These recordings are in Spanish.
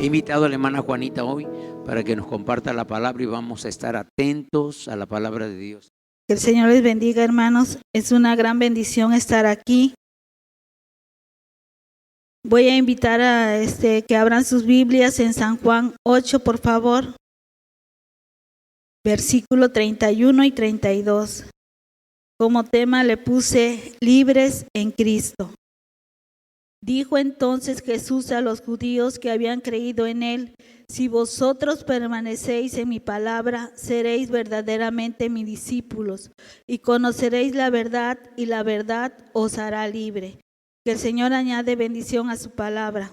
He invitado a la hermana Juanita hoy para que nos comparta la palabra y vamos a estar atentos a la palabra de Dios. Que el Señor les bendiga, hermanos. Es una gran bendición estar aquí. Voy a invitar a que abran sus Biblias en San Juan 8, por favor. Versículo 31 y 32. Como tema le puse libres en Cristo. Dijo entonces Jesús a los judíos que habían creído en él: si vosotros permanecéis en mi palabra, seréis verdaderamente mis discípulos y conoceréis la verdad, y la verdad os hará libre. Que el Señor añade bendición a su palabra.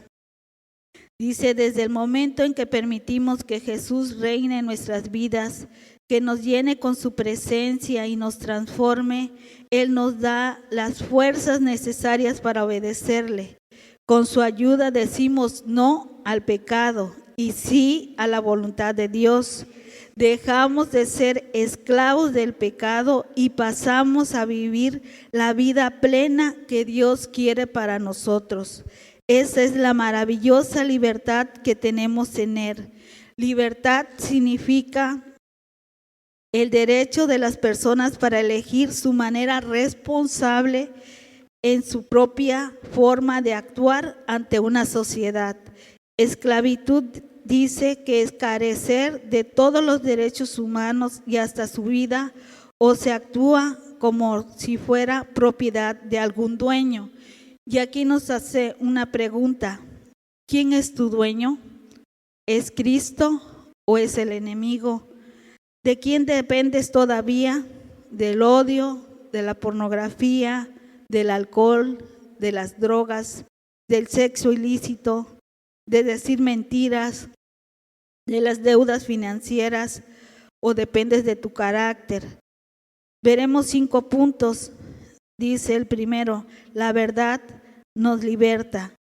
Dice: desde el momento en que permitimos que Jesús reine en nuestras vidas, que nos llene con su presencia y nos transforme, Él nos da las fuerzas necesarias para obedecerle. Con su ayuda decimos no al pecado y sí a la voluntad de Dios. Dejamos de ser esclavos del pecado y pasamos a vivir la vida plena que Dios quiere para nosotros. Esa es la maravillosa libertad que tenemos en Él. Libertad significa el derecho de las personas para elegir su manera responsable en su propia forma de actuar ante una sociedad. Esclavitud dice que es carecer de todos los derechos humanos y hasta su vida, o se actúa como si fuera propiedad de algún dueño. Y aquí nos hace una pregunta: ¿quién es tu dueño? ¿Es Cristo o es el enemigo? ¿De quién dependes todavía? ¿Del odio, de la pornografía, del alcohol, de las drogas, del sexo ilícito, de decir mentiras, de las deudas financieras, o dependes de tu carácter? Veremos 5 puntos. Dice el primero: la verdad nos liberta.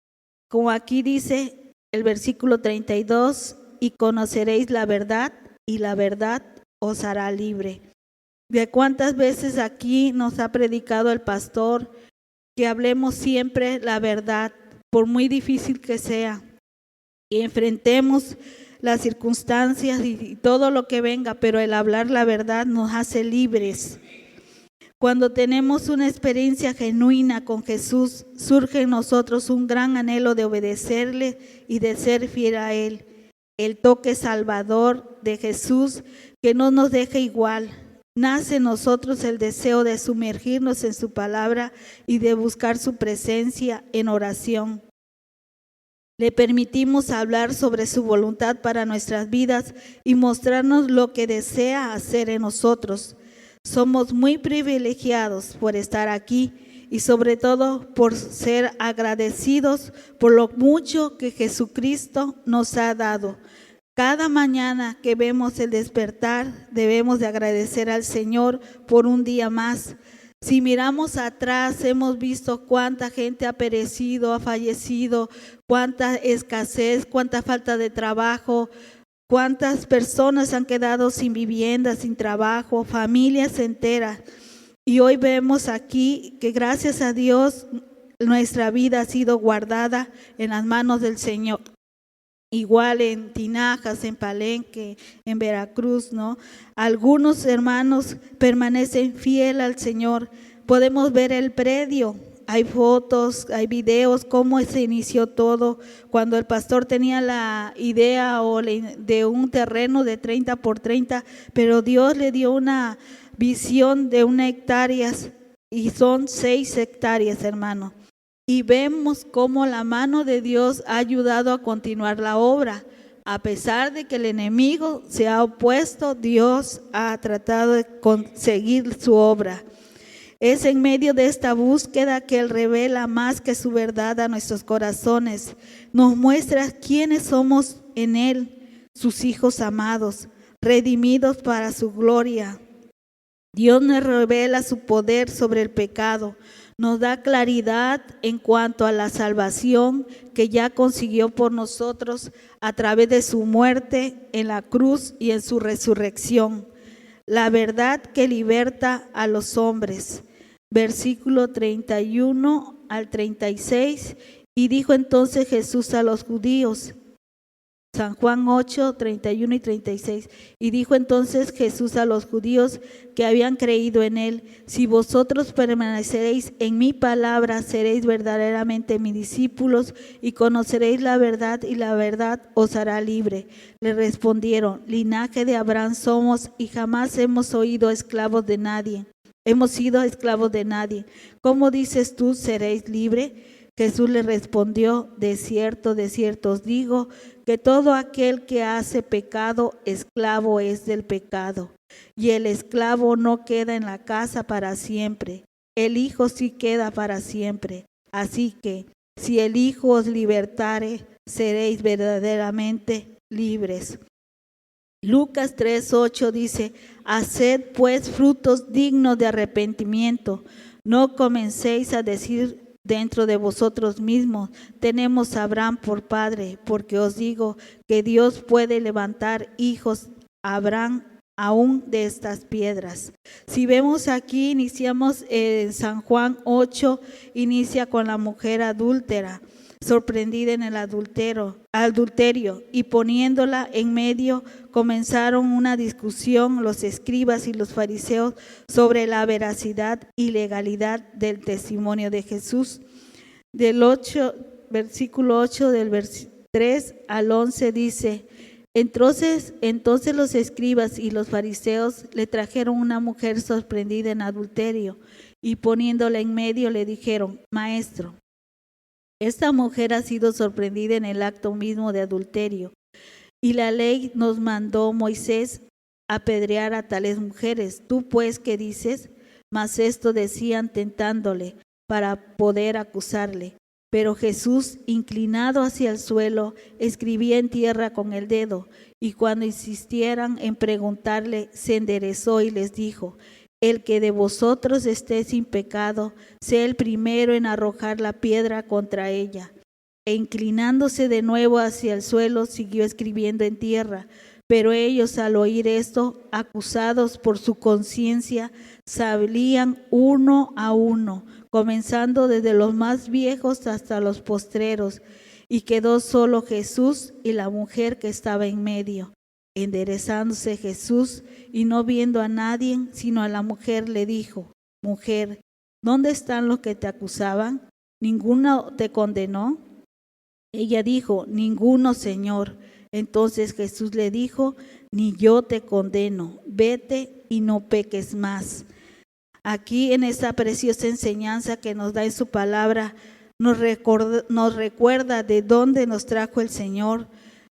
Como aquí dice el versículo 32, y conoceréis la verdad, y la verdad os hará libre. ¿De cuántas veces aquí nos ha predicado el pastor que hablemos siempre la verdad, por muy difícil que sea, y enfrentemos las circunstancias y todo lo que venga, pero el hablar la verdad nos hace libres? Cuando tenemos una experiencia genuina con Jesús, surge en nosotros un gran anhelo de obedecerle y de ser fiel a Él. El toque salvador de Jesús que no nos deja igual. Nace en nosotros el deseo de sumergirnos en su palabra y de buscar su presencia en oración. Le permitimos hablar sobre su voluntad para nuestras vidas y mostrarnos lo que desea hacer en nosotros. Somos muy privilegiados por estar aquí y sobre todo por ser agradecidos por lo mucho que Jesucristo nos ha dado. Cada mañana que vemos el despertar, debemos de agradecer al Señor por un día más. Si miramos atrás, hemos visto cuánta gente ha perecido, ha fallecido, cuánta escasez, cuánta falta de trabajo, cuántas personas han quedado sin vivienda, sin trabajo, familias enteras. Y hoy vemos aquí que gracias a Dios nuestra vida ha sido guardada en las manos del Señor. Igual en Tinajas, en Palenque, en Veracruz, ¿no? Algunos hermanos permanecen fiel al Señor. Podemos ver el predio, hay fotos, hay videos, cómo se inició todo. Cuando el pastor tenía la idea de un terreno de 30 por 30, pero Dios le dio una visión de 1 hectárea y son 6 hectáreas, hermano. Y vemos cómo la mano de Dios ha ayudado a continuar la obra. A pesar de que el enemigo se ha opuesto, Dios ha tratado de conseguir su obra. Es en medio de esta búsqueda que Él revela más que su verdad a nuestros corazones. Nos muestra quiénes somos en Él, sus hijos amados, redimidos para su gloria. Dios nos revela su poder sobre el pecado. Nos da claridad en cuanto a la salvación que ya consiguió por nosotros a través de su muerte en la cruz y en su resurrección. La verdad que liberta a los hombres. Versículo 31 al 36. Y dijo entonces Jesús a los judíos: San Juan 8, 31 y 36. Y dijo entonces Jesús a los judíos que habían creído en él: si vosotros permaneceréis en mi palabra, seréis verdaderamente mis discípulos y conoceréis la verdad, y la verdad os hará libre. Le respondieron: linaje de Abraham somos y jamás hemos oído esclavos de nadie. Hemos sido esclavos de nadie. ¿Cómo dices tú, seréis libre? Jesús le respondió: de cierto os digo, que todo aquel que hace pecado, esclavo es del pecado. Y el esclavo no queda en la casa para siempre, el Hijo sí queda para siempre. Así que, si el Hijo os libertare, seréis verdaderamente libres. Lucas 3:8 dice: haced pues frutos dignos de arrepentimiento, no comencéis a decir dentro de vosotros mismos: tenemos a Abraham por padre, porque os digo que Dios puede levantar hijos a Abraham aún de estas piedras. Si vemos aquí, iniciamos en San Juan 8, inicia con la mujer adúltera, sorprendida en el adulterio, y poniéndola en medio, comenzaron una discusión los escribas y los fariseos sobre la veracidad y legalidad del testimonio de Jesús. Versículo 8 del 3 al 11 dice: entonces los escribas y los fariseos le trajeron una mujer sorprendida en adulterio, y poniéndola en medio le dijeron: maestro, esta mujer ha sido sorprendida en el acto mismo de adulterio, y la ley nos mandó Moisés apedrear a tales mujeres. ¿Tú pues qué dices? Mas esto decían tentándole para poder acusarle. Pero Jesús, inclinado hacia el suelo, escribía en tierra con el dedo, y cuando insistieran en preguntarle, se enderezó y les dijo: el que de vosotros esté sin pecado, sea el primero en arrojar la piedra contra ella. E inclinándose de nuevo hacia el suelo, siguió escribiendo en tierra. Pero ellos, al oír esto, acusados por su conciencia, salían uno a uno, comenzando desde los más viejos hasta los postreros, y quedó solo Jesús y la mujer que estaba en medio. Enderezándose Jesús y no viendo a nadie sino a la mujer, le dijo: mujer, ¿dónde están los que te acusaban? ¿Ninguno te condenó? Ella dijo: ninguno, Señor. Entonces Jesús le dijo: ni yo te condeno, vete y no peques más. Aquí, en esta preciosa enseñanza que nos da en su palabra, nos recuerda de dónde nos trajo el Señor.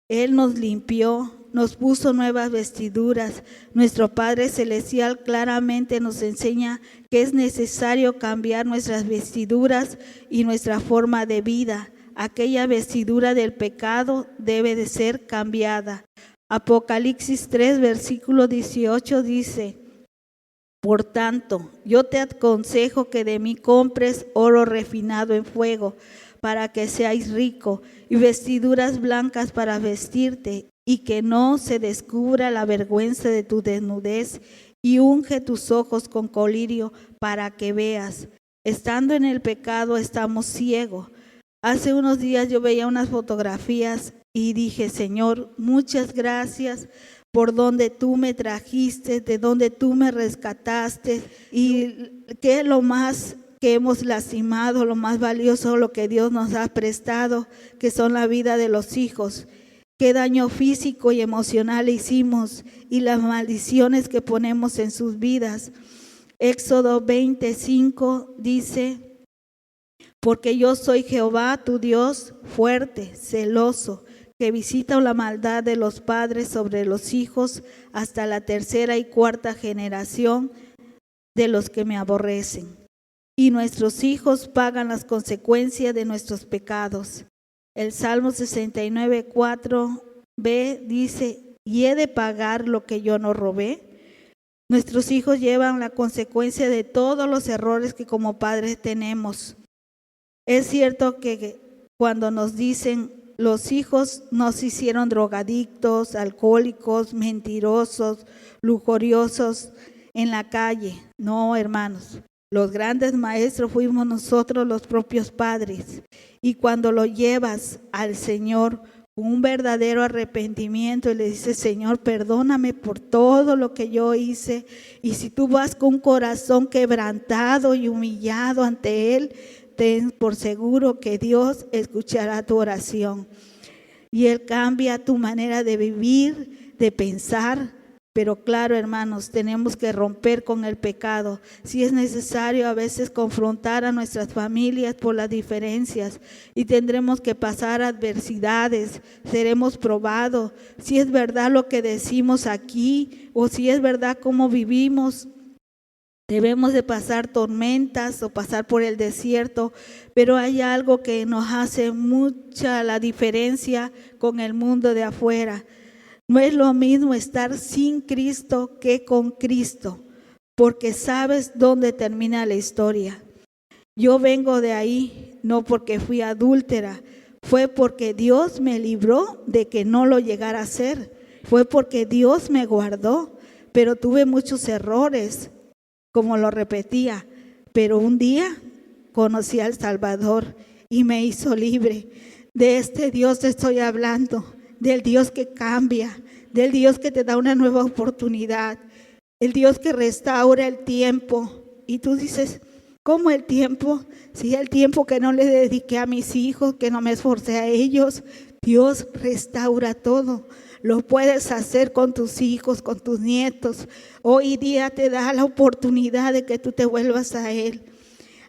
Él nos limpió, nos puso nuevas vestiduras. Nuestro Padre Celestial claramente nos enseña que es necesario cambiar nuestras vestiduras y nuestra forma de vida. Aquella vestidura del pecado debe de ser cambiada. Apocalipsis 3, versículo 18 dice: por tanto, yo te aconsejo que de mí compres oro refinado en fuego, para que seáis rico, y vestiduras blancas para vestirte, y que no se descubra la vergüenza de tu desnudez, y unge tus ojos con colirio para que veas. Estando en el pecado estamos ciegos. Hace unos días yo veía unas fotografías y dije: Señor, muchas gracias por donde tú me trajiste, de donde tú me rescataste, y que es lo más que hemos lastimado, lo más valioso, lo que Dios nos ha prestado, que son la vida de los hijos. Qué daño físico y emocional hicimos, y las maldiciones que ponemos en sus vidas. Éxodo 25 dice: porque yo soy Jehová tu Dios, fuerte, celoso, que visita la maldad de los padres sobre los hijos hasta la tercera y cuarta generación de los que me aborrecen. Y nuestros hijos pagan las consecuencias de nuestros pecados. El Salmo 69, 4b dice: ¿y he de pagar lo que yo no robé? Nuestros hijos llevan la consecuencia de todos los errores que como padres tenemos. Es cierto que cuando nos dicen: los hijos nos hicieron drogadictos, alcohólicos, mentirosos, lujuriosos en la calle. No, hermanos, los grandes maestros fuimos nosotros, los propios padres. Y cuando lo llevas al Señor, con un verdadero arrepentimiento y le dices: Señor, perdóname por todo lo que yo hice. Y si tú vas con un corazón quebrantado y humillado ante Él, ten por seguro que Dios escuchará tu oración. Y Él cambia tu manera de vivir, de pensar. Pero claro, hermanos, tenemos que romper con el pecado. Si es necesario a veces confrontar a nuestras familias por las diferencias, y tendremos que pasar adversidades, seremos probados. Si es verdad lo que decimos aquí, o si es verdad cómo vivimos. Debemos de pasar tormentas o pasar por el desierto, pero hay algo que nos hace mucha la diferencia con el mundo de afuera. No es lo mismo estar sin Cristo que con Cristo, porque sabes dónde termina la historia. Yo vengo de ahí, no porque fui adúltera, fue porque Dios me libró de que no lo llegara a hacer, fue porque Dios me guardó, pero tuve muchos errores, como lo repetía, pero un día conocí al Salvador y me hizo libre. De este Dios te estoy hablando, del Dios que cambia, del Dios que te da una nueva oportunidad, el Dios que restaura el tiempo. Y tú dices: ¿cómo el tiempo? Si el tiempo que no le dediqué a mis hijos, que no me esforcé a ellos. Dios restaura todo. Lo puedes hacer con tus hijos, con tus nietos. Hoy día te da la oportunidad de que tú te vuelvas a Él.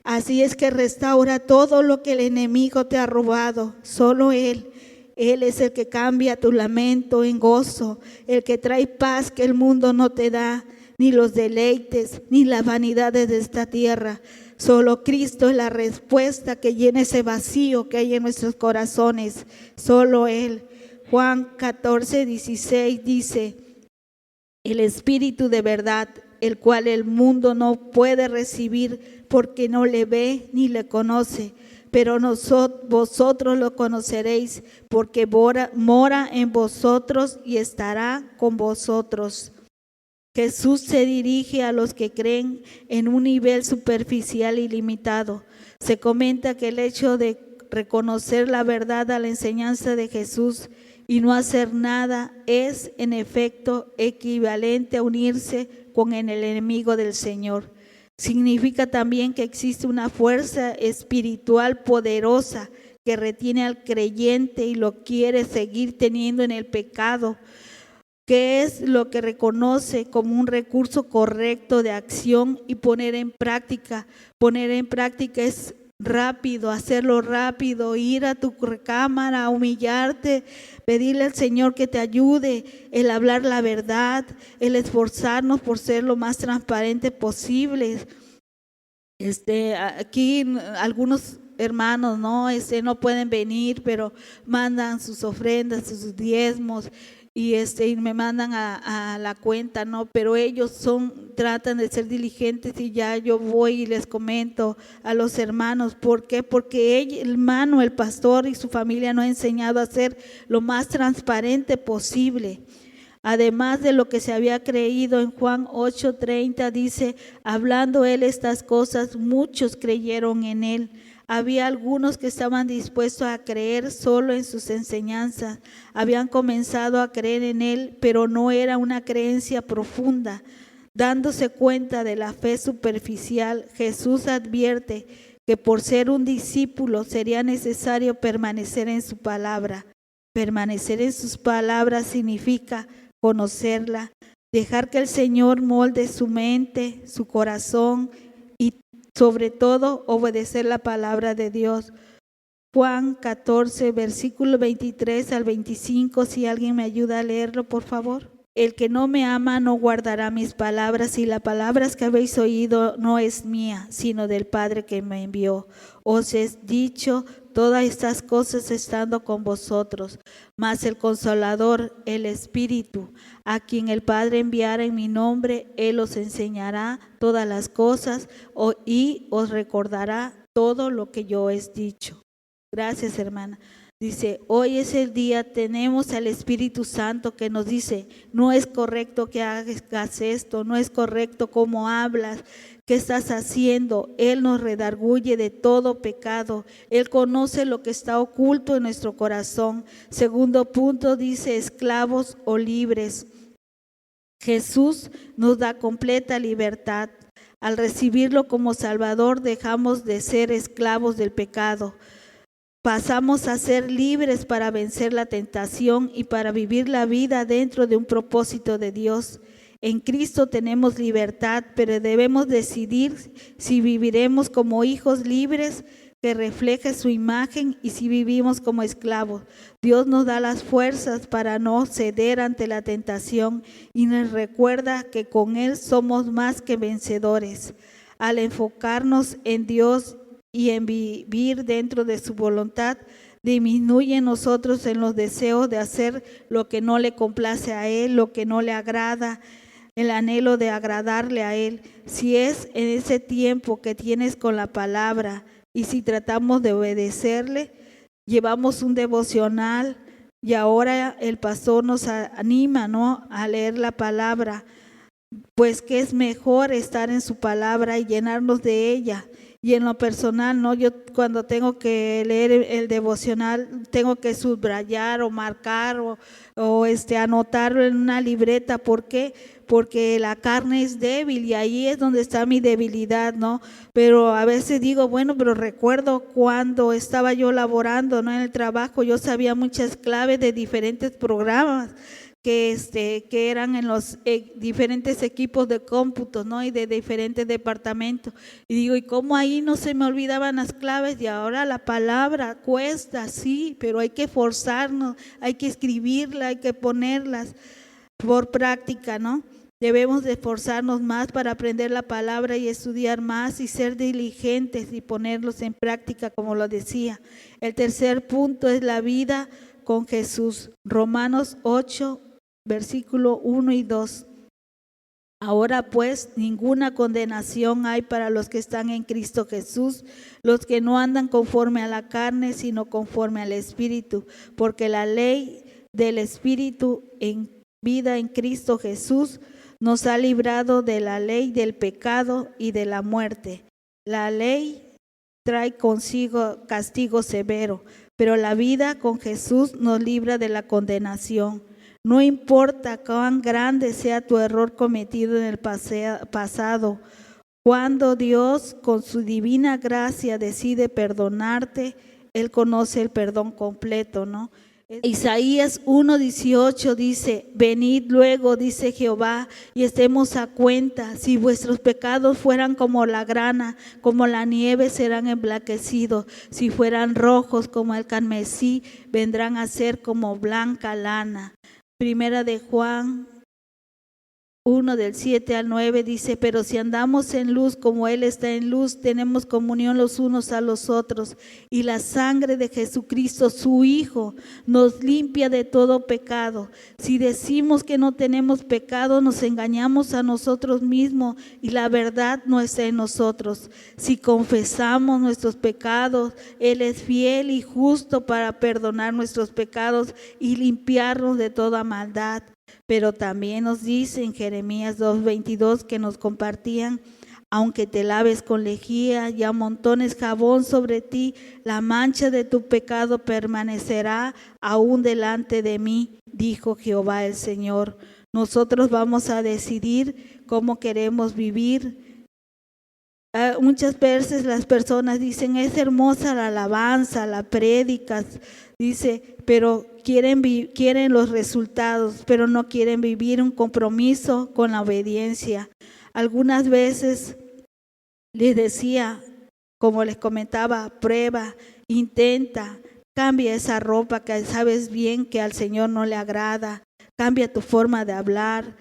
Así es que restaura todo lo que el enemigo te ha robado. Solo Él. Él es el que cambia tu lamento en gozo, el que trae paz que el mundo no te da, ni los deleites, ni las vanidades de esta tierra. Solo Cristo es la respuesta que llena ese vacío que hay en nuestros corazones. Solo Él. Juan 14:16 dice: el Espíritu de verdad, el cual el mundo no puede recibir porque no le ve ni le conoce. Pero vosotros lo conoceréis, porque mora en vosotros y estará con vosotros. Jesús se dirige a los que creen en un nivel superficial y limitado. Se comenta que el hecho de reconocer la verdad a la enseñanza de Jesús y no hacer nada es, en efecto, equivalente a unirse con el enemigo del Señor. Significa también que existe una fuerza espiritual poderosa que retiene al creyente y lo quiere seguir teniendo en el pecado, que es lo que reconoce como un recurso correcto de acción y poner en práctica. Poner en práctica es rápido, hacerlo rápido, ir a tu recámara, humillarte, pedirle al Señor que te ayude, el hablar la verdad, el esforzarnos por ser lo más transparente posible. Aquí algunos hermanos no pueden venir, pero mandan sus ofrendas, sus diezmos, y me mandan a la cuenta, pero ellos tratan de ser diligentes, y ya yo voy y les comento a los hermanos. ¿Por qué? Porque el hermano, el pastor y su familia nos ha enseñado a ser lo más transparente posible. Además de lo que se había creído, en Juan 8:30 dice: hablando él estas cosas, muchos creyeron en él. Había algunos que estaban dispuestos a creer solo en sus enseñanzas. Habían comenzado a creer en él, pero no era una creencia profunda. Dándose cuenta de la fe superficial, Jesús advierte que por ser un discípulo sería necesario permanecer en su palabra. Permanecer en sus palabras significa conocerla, dejar que el Señor molde su mente, su corazón, y sobre todo obedecer la palabra de Dios. Juan 14, versículo 23 al 25, si alguien me ayuda a leerlo, por favor. El que no me ama no guardará mis palabras, y las palabras que habéis oído no es mía, sino del Padre que me envió. Os he dicho todas estas cosas estando con vosotros, mas el Consolador, el Espíritu, a quien el Padre enviara en mi nombre, Él os enseñará todas las cosas y os recordará todo lo que yo he dicho. Gracias, hermana. Dice, hoy es el día, tenemos al Espíritu Santo que nos dice, no es correcto que hagas esto, no es correcto cómo hablas, qué estás haciendo. Él nos redarguye de todo pecado. Él conoce lo que está oculto en nuestro corazón. Segundo punto dice, esclavos o libres. Jesús nos da completa libertad. Al recibirlo como Salvador, dejamos de ser esclavos del pecado. Pasamos a ser libres para vencer la tentación y para vivir la vida dentro de un propósito de Dios. En Cristo tenemos libertad, pero debemos decidir si viviremos como hijos libres que reflejen su imagen y si vivimos como esclavos. Dios nos da las fuerzas para no ceder ante la tentación y nos recuerda que con Él somos más que vencedores. Al enfocarnos en Dios y en vivir dentro de su voluntad, disminuye en nosotros en los deseos de hacer lo que no le complace a Él, lo que no le agrada, el anhelo de agradarle a Él. Si es en ese tiempo que tienes con la palabra y si tratamos de obedecerle, llevamos un devocional y ahora el pastor nos anima, ¿no?, a leer la palabra, pues que es mejor estar en su palabra y llenarnos de ella. Y en lo personal, ¿no?, yo cuando tengo que leer el devocional, tengo que subrayar o marcar o anotarlo en una libreta. ¿Por qué? Porque la carne es débil y ahí es donde está mi debilidad, ¿no? Pero a veces digo, bueno, pero recuerdo cuando estaba yo laborando, ¿no?, en el trabajo, yo sabía muchas claves de diferentes programas que eran en los diferentes equipos de cómputo, ¿no?, y de diferentes departamentos. Y digo, ¿y cómo ahí no se me olvidaban las claves? Y ahora la palabra cuesta, sí, pero hay que forzarnos, hay que escribirla, hay que ponerlas por práctica, ¿no? Debemos de esforzarnos más para aprender la palabra y estudiar más y ser diligentes y ponerlos en práctica, como lo decía. El tercer punto es la vida con Jesús. Romanos 8, versículo 1 y 2. Ahora pues ninguna condenación hay para los que están en Cristo Jesús, los que no andan conforme a la carne, sino conforme al Espíritu, porque la ley del Espíritu en vida en Cristo Jesús nos ha librado de la ley del pecado y de la muerte. La ley trae consigo castigo severo, pero la vida con Jesús nos libra de la condenación. No importa cuán grande sea tu error cometido en el pasado, cuando Dios con su divina gracia decide perdonarte, Él conoce el perdón completo, ¿no? Isaías 1:18 dice, venid luego, dice Jehová, y estemos a cuenta. Si vuestros pecados fueran como la grana, como la nieve serán emblanquecidos. Si fueran rojos como el carmesí, vendrán a ser como blanca lana. Primera de Juan 1 del 7 al 9 dice, pero si andamos en luz como Él está en luz, tenemos comunión los unos a los otros, y la sangre de Jesucristo, su Hijo, nos limpia de todo pecado. Si decimos que no tenemos pecado, nos engañamos a nosotros mismos y la verdad no está en nosotros. Si confesamos nuestros pecados, Él es fiel y justo para perdonar nuestros pecados y limpiarnos de toda maldad. Pero también nos dice en Jeremías 2:22 que nos compartían, aunque te laves con lejía y amontones jabón sobre ti, la mancha de tu pecado permanecerá aún delante de mí, dijo Jehová el Señor. Nosotros vamos a decidir cómo queremos vivir. Muchas veces las personas dicen, es hermosa la alabanza, la prédicas, dice, pero quieren los resultados, pero no quieren vivir un compromiso con la obediencia. Algunas veces les decía, como les comentaba, prueba, intenta, cambia esa ropa que sabes bien que al Señor no le agrada, cambia tu forma de hablar.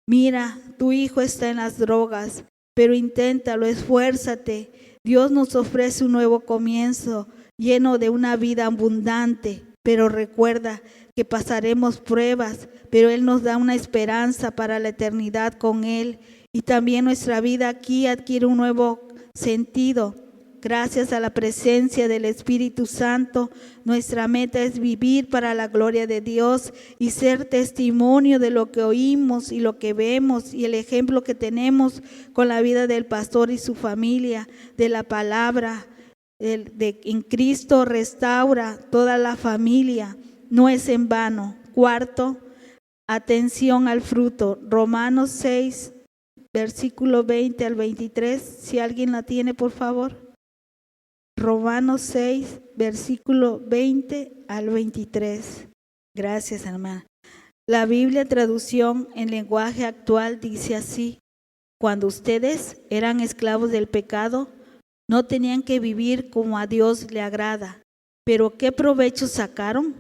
Mira, tu hijo está en las drogas, pero inténtalo, esfuérzate. Dios nos ofrece un nuevo comienzo, lleno de una vida abundante, pero recuerda que pasaremos pruebas, pero Él nos da una esperanza para la eternidad con Él, y también nuestra vida aquí adquiere un nuevo sentido gracias a la presencia del Espíritu Santo, nuestra meta es vivir para la gloria de Dios y ser testimonio de lo que oímos y lo que vemos y el ejemplo que tenemos con la vida del pastor y su familia, de la palabra. En Cristo restaura toda la familia, no es en vano. Cuarto, atención al fruto. Romanos 6, versículo 20 al 23. Si alguien la tiene, por favor. Romanos 6, versículo 20 al 23. Gracias, hermana. La Biblia traducción en lenguaje actual dice así: cuando ustedes eran esclavos del pecado, no tenían que vivir como a Dios le agrada. Pero ¿qué provecho sacaron?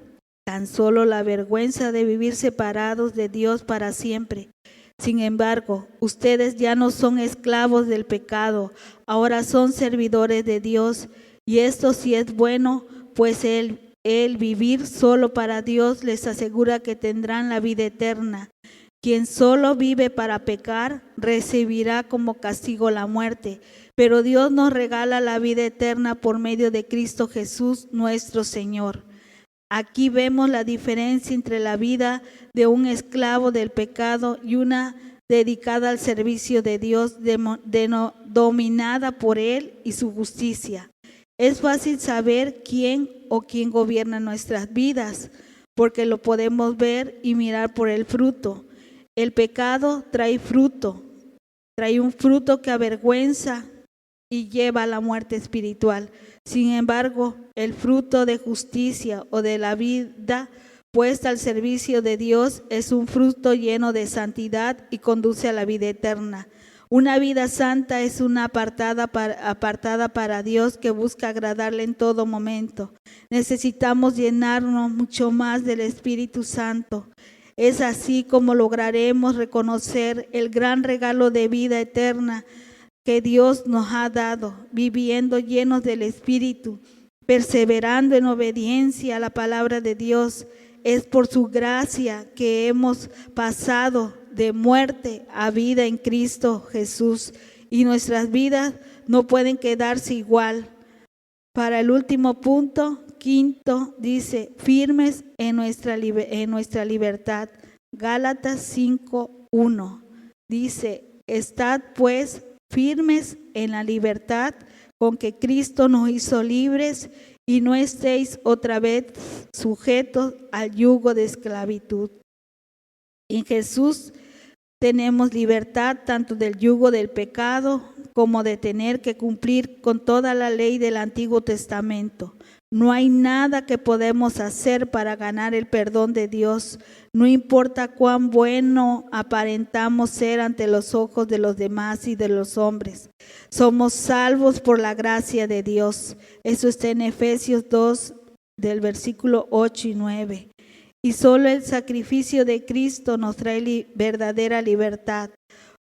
Tan solo la vergüenza de vivir separados de Dios para siempre. Sin embargo, ustedes ya no son esclavos del pecado, ahora son servidores de Dios. Y esto sí es bueno, pues el vivir solo para Dios les asegura que tendrán la vida eterna. Quien solo vive para pecar, recibirá como castigo la muerte. Pero Dios nos regala la vida eterna por medio de Cristo Jesús, nuestro Señor. Aquí vemos la diferencia entre la vida de un esclavo del pecado y una dedicada al servicio de Dios, dominada por Él y su justicia. Es fácil saber quién gobierna nuestras vidas, porque lo podemos ver y mirar por el fruto. El pecado trae fruto, trae un fruto que avergüenza y lleva a la muerte espiritual. Sin embargo, el fruto de justicia o de la vida puesta al servicio de Dios es un fruto lleno de santidad y conduce a la vida eterna. Una vida santa es una apartada para Dios que busca agradarle en todo momento. Necesitamos llenarnos mucho más del Espíritu Santo. Es así como lograremos reconocer el gran regalo de vida eterna que Dios nos ha dado, viviendo llenos del Espíritu, perseverando en obediencia a la palabra de Dios. Es por su gracia que hemos pasado de muerte a vida en Cristo Jesús, y nuestras vidas no pueden quedarse igual. Para el último punto, quinto, dice, firmes en nuestra libertad. Gálatas 5:1 dice, estad pues firmes en la libertad con que Cristo nos hizo libres, y no estéis otra vez sujetos al yugo de esclavitud. En Jesús tenemos libertad tanto del yugo del pecado como de tener que cumplir con toda la ley del Antiguo Testamento. No hay nada que podemos hacer para ganar el perdón de Dios. No importa cuán bueno aparentamos ser ante los ojos de los demás y de los hombres. Somos salvos por la gracia de Dios. Eso está en Efesios 2, del versículo 8 y 9. Y solo el sacrificio de Cristo nos trae verdadera libertad.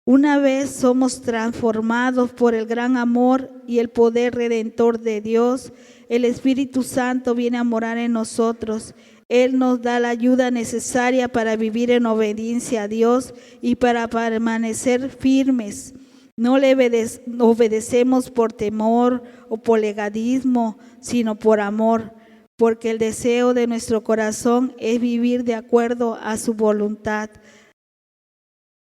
Una vez somos transformados por el gran amor y el poder redentor de Dios, el Espíritu Santo viene a morar en nosotros. Él nos da la ayuda necesaria para vivir en obediencia a Dios y para permanecer firmes. No le obedecemos por temor o por legalismo, sino por amor, porque el deseo de nuestro corazón es vivir de acuerdo a su voluntad.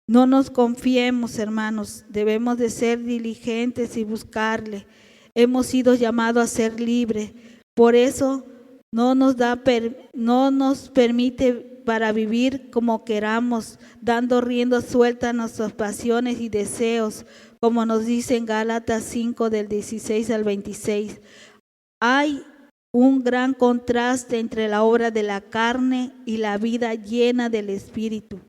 No nos confiemos, hermanos, debemos de ser diligentes y buscarle. Hemos sido llamados a ser libres, por eso no nos permite para vivir como queramos, dando rienda suelta a nuestras pasiones y deseos, como nos dice en Gálatas 5 del 16 al 26. Hay un gran contraste entre la obra de la carne y la vida llena del Espíritu.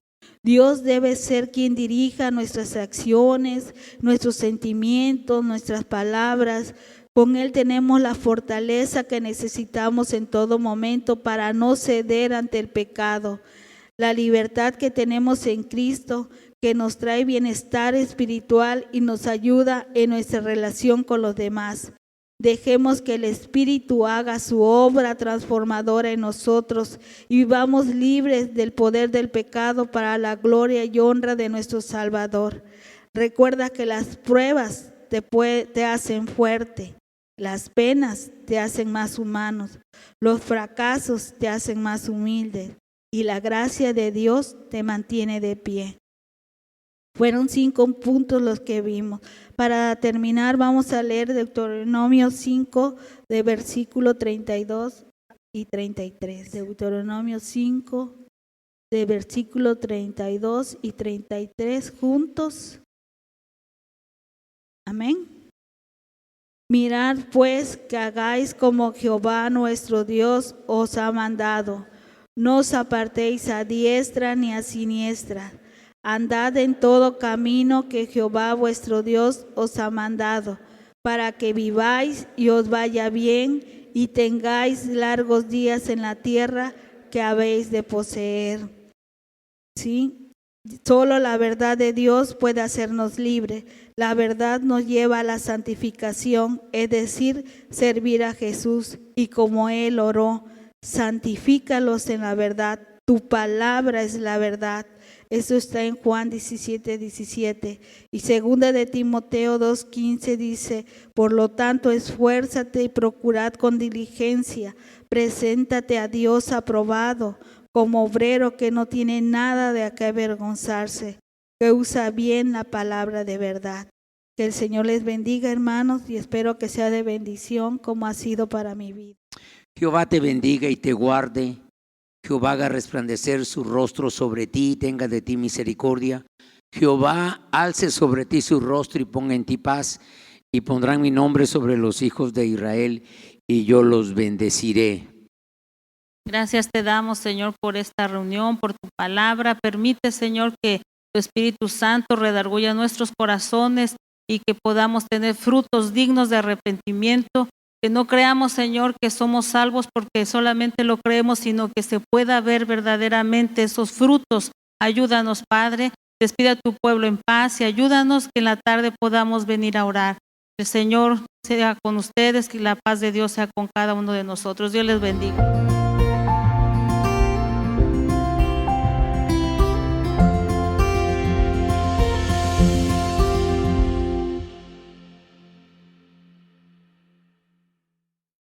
Dios debe ser quien dirija nuestras acciones, nuestros sentimientos, nuestras palabras. Con Él tenemos la fortaleza que necesitamos en todo momento para no ceder ante el pecado. La libertad que tenemos en Cristo, que nos trae bienestar espiritual y nos ayuda en nuestra relación con los demás. Dejemos que el Espíritu haga su obra transformadora en nosotros y vivamos libres del poder del pecado para la gloria y honra de nuestro Salvador. Recuerda que las pruebas te hacen fuerte. Las penas te hacen más humanos, los fracasos te hacen más humildes y la gracia de Dios te mantiene de pie. Fueron 5 puntos los que vimos. Para terminar, vamos a leer Deuteronomio 5, de versículo 32 y 33. Deuteronomio 5, de versículo 32 y 33, juntos. Amén. Mirad pues que hagáis como Jehová nuestro Dios os ha mandado. No os apartéis a diestra ni a siniestra. Andad en todo camino que Jehová vuestro Dios os ha mandado, para que viváis y os vaya bien y tengáis largos días en la tierra que habéis de poseer. ¿Sí? Solo la verdad de Dios puede hacernos libres. La verdad nos lleva a la santificación, es decir, servir a Jesús. Y como Él oró, santifícalos en la verdad. Tu palabra es la verdad. Eso está en Juan 17:17. Y 2 de Timoteo 2:15 dice: por lo tanto, esfuérzate y procurad con diligencia. Preséntate a Dios aprobado, como obrero que no tiene nada de qué avergonzarse, que usa bien la palabra de verdad. Que el Señor les bendiga, hermanos, y espero que sea de bendición como ha sido para mi vida. Jehová te bendiga y te guarde. Jehová haga resplandecer su rostro sobre ti y tenga de ti misericordia. Jehová alce sobre ti su rostro y ponga en ti paz, y pondrán mi nombre sobre los hijos de Israel, y yo los bendeciré. Gracias te damos, Señor, por esta reunión, por tu palabra. Permite, Señor, que tu Espíritu Santo redarguya nuestros corazones y que podamos tener frutos dignos de arrepentimiento. Que no creamos, Señor, que somos salvos porque solamente lo creemos, sino que se pueda ver verdaderamente esos frutos. Ayúdanos, Padre. Despide a tu pueblo en paz y ayúdanos que en la tarde podamos venir a orar. El Señor sea con ustedes, que la paz de Dios sea con cada uno de nosotros. Dios les bendiga.